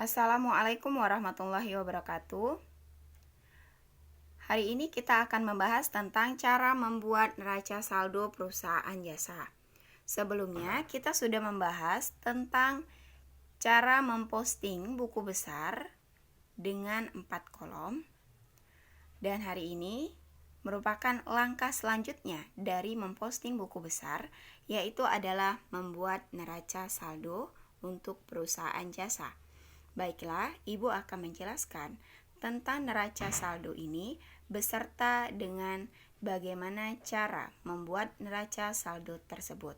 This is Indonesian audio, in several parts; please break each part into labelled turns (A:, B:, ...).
A: Assalamualaikum warahmatullahi wabarakatuh. Hari ini kita akan membahas tentang cara membuat neraca saldo perusahaan jasa. Sebelumnya kita sudah membahas tentang cara memposting buku besar dengan 4 kolom. Dan hari ini merupakan langkah selanjutnya dari memposting buku besar, yaitu adalah membuat neraca saldo untuk perusahaan jasa. Baiklah, Ibu akan menjelaskan tentang neraca saldo ini beserta dengan bagaimana cara membuat neraca saldo tersebut.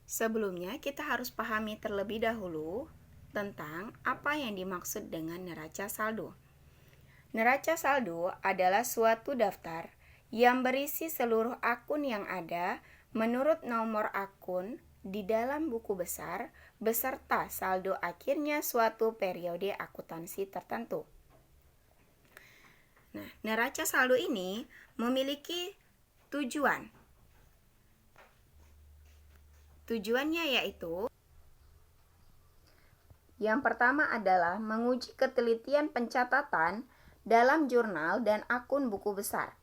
A: Sebelumnya, kita harus pahami terlebih dahulu tentang apa yang dimaksud dengan neraca saldo. Neraca saldo adalah suatu daftar yang berisi seluruh akun yang ada menurut nomor akun di dalam buku besar beserta saldo akhirnya suatu periode akuntansi tertentu. Nah, neraca saldo ini memiliki tujuan. Tujuannya yaitu yang pertama adalah menguji ketelitian pencatatan dalam jurnal dan akun buku besar.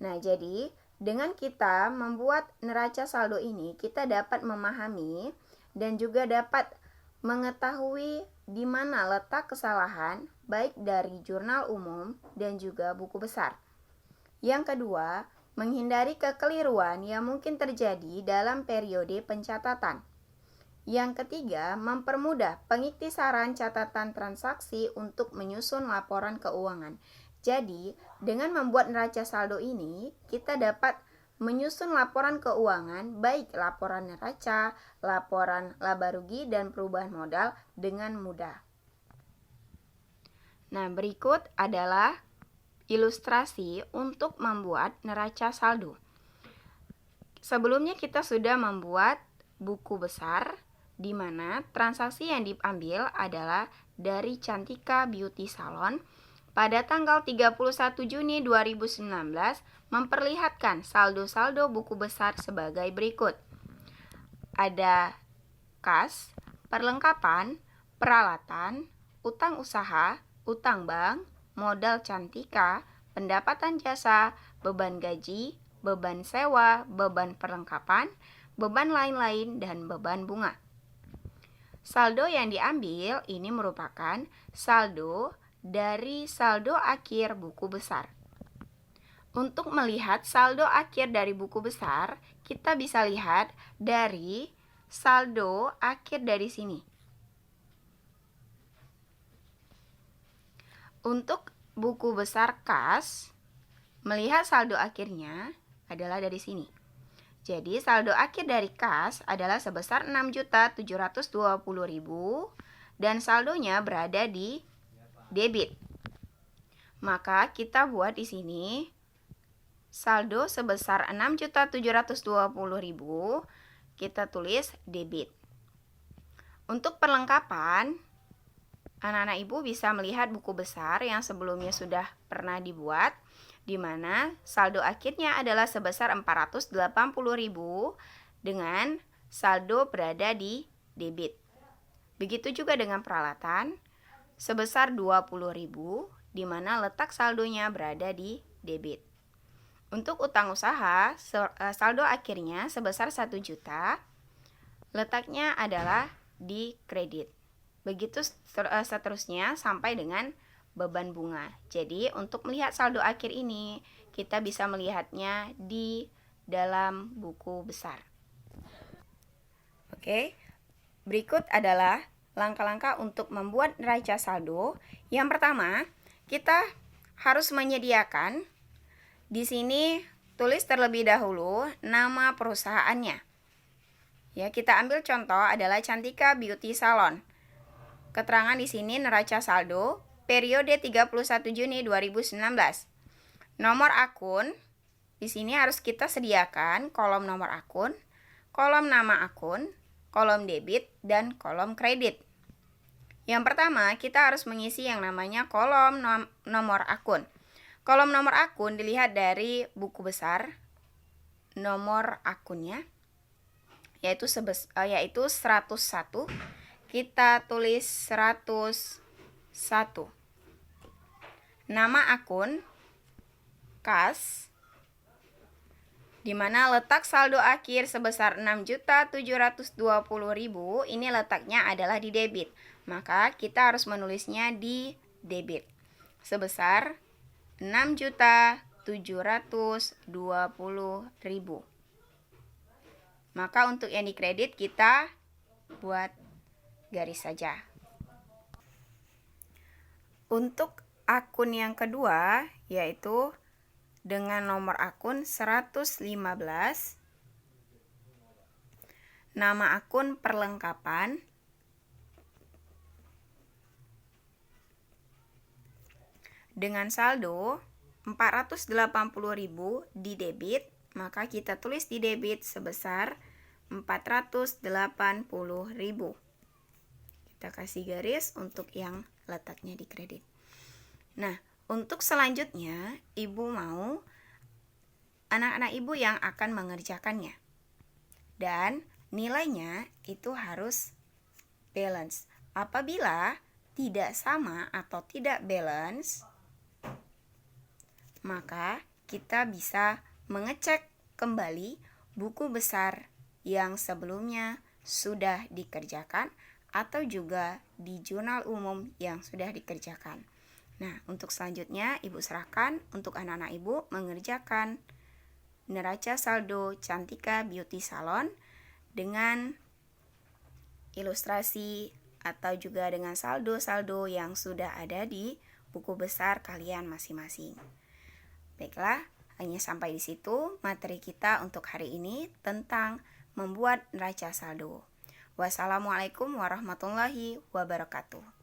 A: Nah, jadi dengan kita membuat neraca saldo ini, kita dapat memahami dan juga dapat mengetahui di mana letak kesalahan baik dari jurnal umum dan juga buku besar. Yang kedua, menghindari kekeliruan yang mungkin terjadi dalam periode pencatatan. Yang ketiga, mempermudah pengiktisaran catatan transaksi untuk menyusun laporan keuangan. Jadi, dengan membuat neraca saldo ini, kita dapat menyusun laporan keuangan, baik laporan neraca, laporan laba rugi, dan perubahan modal dengan mudah. Nah, berikut adalah ilustrasi untuk membuat neraca saldo. Sebelumnya kita sudah membuat buku besar, di mana transaksi yang diambil adalah dari Cantika Beauty Salon pada tanggal 31 Juni 2019 memperlihatkan saldo-saldo buku besar sebagai berikut. Ada kas, perlengkapan, peralatan, utang usaha, utang bank, modal Cantika, pendapatan jasa, beban gaji, beban sewa, beban perlengkapan, beban lain-lain, dan beban bunga. Saldo yang diambil ini merupakan saldo dari saldo akhir buku besar. Untuk melihat saldo akhir dari buku besar, kita bisa lihat dari saldo akhir dari sini. Untuk buku besar kas, melihat saldo akhirnya adalah dari sini. Jadi saldo akhir dari kas adalah sebesar 6.720.000 dan saldonya berada di debit. Maka kita buat di sini saldo sebesar 6.720.000, kita tulis debit. Untuk perlengkapan, anak-anak ibu bisa melihat buku besar yang sebelumnya sudah pernah dibuat, di mana saldo akhirnya adalah sebesar 480.000 dengan saldo berada di debit. Begitu juga dengan peralatan sebesar 20.000, di mana letak saldonya berada di debit. Untuk utang usaha, saldo akhirnya sebesar 1 juta, letaknya adalah di kredit. Begitu seterusnya sampai dengan beban bunga. Jadi untuk melihat saldo akhir ini, kita bisa melihatnya di dalam buku besar. Oke, berikut adalah langkah-langkah untuk membuat neraca saldo. Yang pertama, kita harus menyediakan di sini tulis terlebih dahulu nama perusahaannya. Ya, kita ambil contoh adalah Cantika Beauty Salon. Keterangan di sini neraca saldo periode 31 Juni 2019. Nomor akun di sini harus kita sediakan kolom nomor akun, kolom nama akun, kolom debit, dan kolom kredit. Yang pertama, kita harus mengisi yang namanya kolom nomor akun. Kolom nomor akun dilihat dari buku besar, nomor akunnya, yaitu 101, kita tulis 101. Nama akun kas, di mana letak saldo akhir sebesar 6.720.000, ini letaknya adalah di debit. Maka kita harus menulisnya di debit sebesar 6.720.000. Maka untuk yang di kredit kita buat garis saja. Untuk akun yang kedua, yaitu dengan nomor akun 115, nama akun perlengkapan, dengan saldo 480.000 di debit, maka kita tulis di debit sebesar 480.000. Kita kasih garis untuk yang letaknya di kredit. Nah, untuk selanjutnya, ibu mau anak-anak ibu yang akan mengerjakannya. Dan nilainya itu harus balance. Apabila tidak sama atau tidak balance, maka kita bisa mengecek kembali buku besar yang sebelumnya sudah dikerjakan atau juga di jurnal umum yang sudah dikerjakan. Nah, untuk selanjutnya ibu serahkan untuk anak-anak ibu mengerjakan neraca saldo Cantika Beauty Salon dengan ilustrasi atau juga dengan saldo-saldo yang sudah ada di buku besar kalian masing-masing. Baiklah, hanya sampai di situ materi kita untuk hari ini tentang membuat neraca saldo. Wassalamualaikum warahmatullahi wabarakatuh.